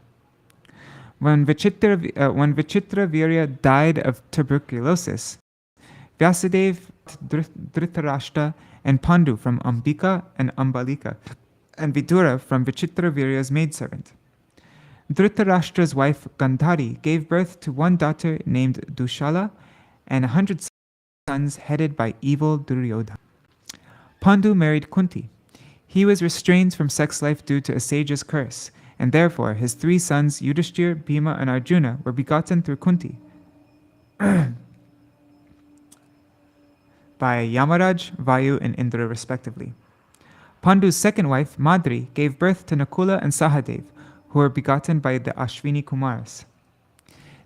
When Vichitravirya died of tuberculosis, Vyasadeva, Dhritarashtra, and Pandu from Ambika and Ambalika, and Vidura from Vichitravirya's maidservant. Dhritarashtra's wife Gandhari gave birth to one daughter named Dushala and 100 sons headed by evil Duryodhana. Pandu married Kunti. He was restrained from sex life due to a sage's curse, and therefore his 3 sons Yudhishthir, Bhima, and Arjuna were begotten through Kunti by Yamaraj, Vayu, and Indra respectively. Pandu's second wife, Madri, gave birth to Nakula and Sahadev, who were begotten by the Ashwini Kumars.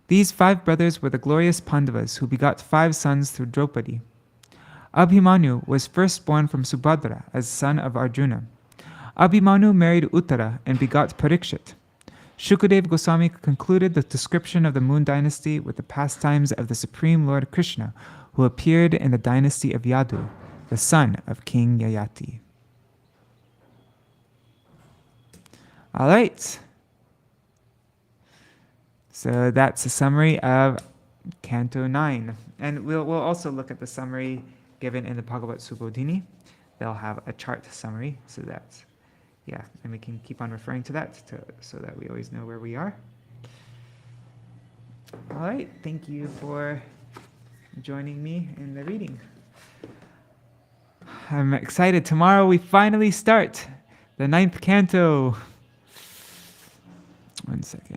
These 5 brothers were the glorious Pandavas who begot 5 sons through Draupadi. Abhimanyu was first born from Subhadra as son of Arjuna. Abhimanyu married Uttara and begot Parikshit. Shukadeva Goswami concluded the description of the Moon dynasty with the pastimes of the Supreme Lord Krishna, who appeared in the dynasty of Yadu, the son of King Yayati. All right. So that's a summary of Canto 9. And we'll also look at the summary given in the Bhagavat Subodhini. They'll have a chart summary, so that's, yeah, and we can keep on referring to that so that we always know where we are. All right, thank you for joining me in the reading. I'm excited. Tomorrow we finally start the 9th canto. One second.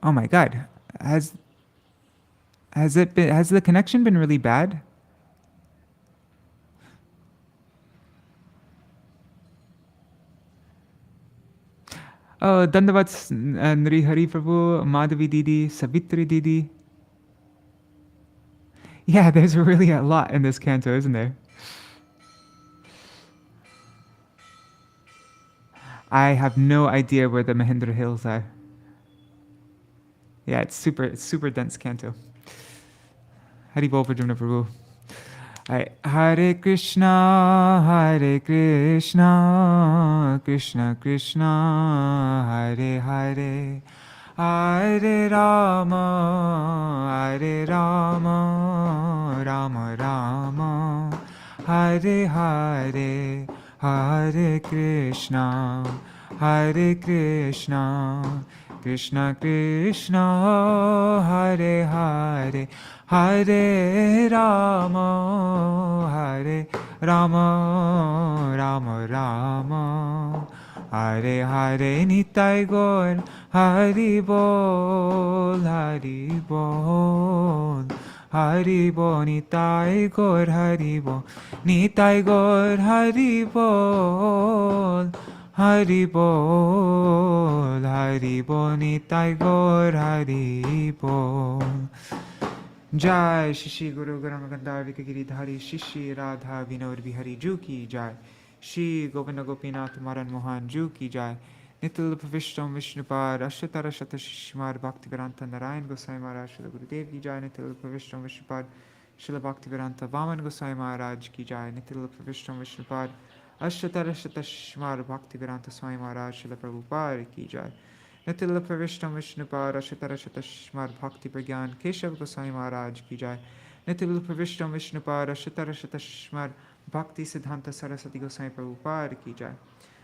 Oh my God, has the connection been really bad? Oh, Dandavat Nri Hari Prabhu, Madhavi Didi, Savitri Didi. Yeah, there's really a lot in this canto, isn't there? I have no idea where the Mahindra Hills are. Yeah, it's super dense canto. Hari Bol Prajumna Prabhu. Hare Krishna, Krishna Krishna, Hare Hare, Hare Rama, Rama Rama, Hare Hare, Hare Krishna, Krishna Krishna, Hare Hare, Hare Rama, Rama Rama, Hare Hare. Nitai Gaur, Hari Bol, Hari Bol, Hari Bol. Nitai Gaur, Hari Bol, Nitai Gaur, Hari Bol, Hari Bol, Hari Bol. Nitai Gaur, Hari Bol. Jai Shri Guru Gaurāṅga-darśana Giridhari Shri Radha Vinod Bihari Ju ki Jai. Shri Govinda Gopinath Maran Mohan Ju ki Jai. Nitil Pravishtam Vishnupad Ashatara Shata Śrīmad Bhāgavata-pravāha Narayan Goswami Maharaj Śrīla Gurudev ki Jai. Nitil Pravishtam Vishnupad Śrīla Bhāgavata-pravāha Vaman Goswami Maharaj ki Jai. Nitil Pravishtam Vishnupad Ashatara Shata Śrīmad Bhāgavata-pravāha Swami Maharaj Śrīla Prabhupada ki Jai. Nitil Pravishtam Vishnupad Ashatara Shata Śrīmad Bhakti-pragyan Keshav Goswami Maharaj ki Jai. Nitil Pravishtam Vishnupad Ashatara Shata Śrīmad Bhakti Siddhanta Saraswati Goswami Prabhupada ki Jai.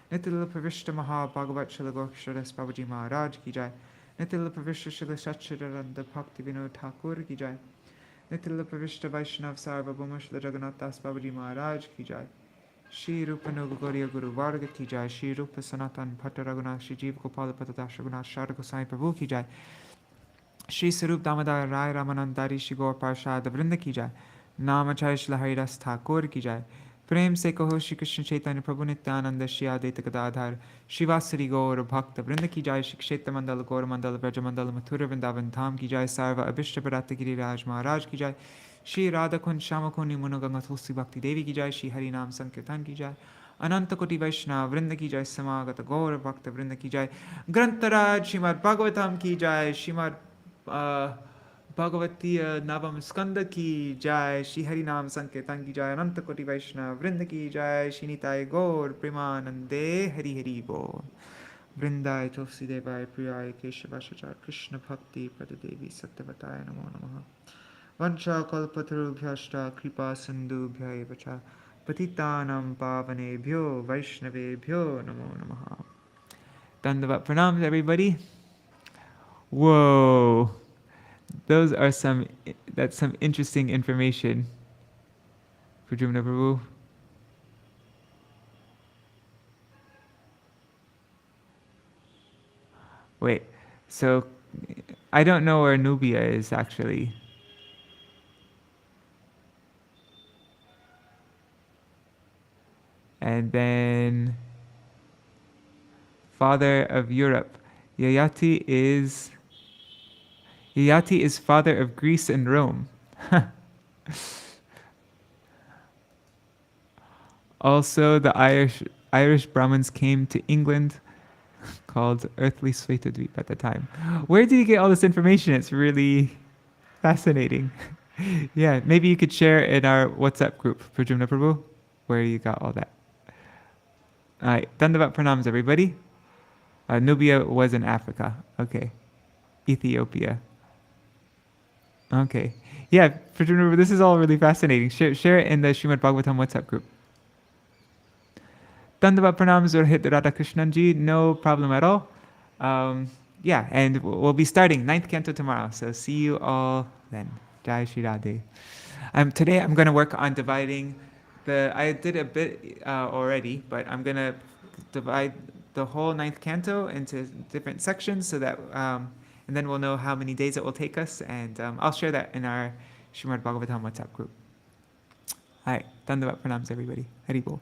Nitil Pravishta Maha Bhagavat Śrīla Gokshwaras Babaji Maharaj ki Jai. Nitil Pravishta Śrīla Satchidananda Bhakti Vinod Thakur ki Jai. Nitil Pravishta Vaishnav Sarvabhauma Śrīla Jagannath Das Babaji Maharaj ki Jai. Shri Rupa Nuga Gauriya Guru Varga ki Jai. Shri Rupa Sanatan Bhatta Raghunath Shri Jeev Gopala Patadash Raghunath Sharda Goswami Prabhu ki Jai. Shri Sarup Damodar Rai Ramanandari Shri Gaur Parshad Vrinda ki Jai. Namacharya Śrīla Haridas Thakur ki Jai. Prem se kaho Shri Krishna Chaitanya Prabhu Nityananda Shri Advaita Gadadhar Shivasari Gaur Bhakta Vrinda ki Jai. Shri Kshetra Mandala Gaur Mandala Vraja Mandala Mathura Vrindavan Dham ki Jai. Sarva Abhishta Bharata Giriraj Maharaj ki Jai. Shri Radha Kund Shama Kund Munoganga Tulsi Bhakti Devi ki Jai. Shri Hari Nam Sankirtan ki Jai. Ananta Koti Vaishnava Vrinda ki jai, Samagata Gaura Bhakta Vrinda ki jai, Grantaraj Śrīmad-Bhāgavatam ki jai, Śrīmad Bhagavati Navam Skanda ki jai, Shri Harinam Sankirtan ki jai, Ananta Koti Vaishnava Vrinda ki jai, Shinitai Gaur Premanande Hari Hari Bol. Vrindai Tulsi Devai Priyai Keshavashachar Krishna Bhakti Pradadevi Satyavataya Namo Namaha. Vancha Kalpatarubhyashta Kripa Sindhubhya Evacha Patitanam Pavanebhyo Vaishnavebhyo Namo Namaha. Dandavat Pranams, everybody. Whoa. That's some interesting information. Prajumna Prabhu. Wait, so I don't know where Nubia is actually. And then father of Europe. Yayati is father of Greece and Rome. Also, the Irish Brahmins came to England, called Earthly Svetadweep at the time. Where did you get all this information? It's really fascinating. Yeah, maybe you could share in our WhatsApp group, Prajumna Prabhu, where you got all that. All right, Dandavat Pranams, everybody. Nubia was in Africa. Okay. Ethiopia. Okay. Yeah, Prajumna Prabhu, this is all really fascinating. Share it in the Śrīmad-Bhāgavatam WhatsApp group. Dandavat Pranams Rohit Radhakrishnan-ji, no problem at all. Yeah, and we'll be starting 9th Canto tomorrow, so see you all then. Jai Shri Radhe. Today I'm going to work on dividing I did a bit already, but I'm going to divide the whole 9th Canto into different sections so that, and then we'll know how many days it will take us, and I'll share that in our Śrīmad-Bhāgavatam WhatsApp group. All right, Dandavat Pranams, everybody. Hari Bol.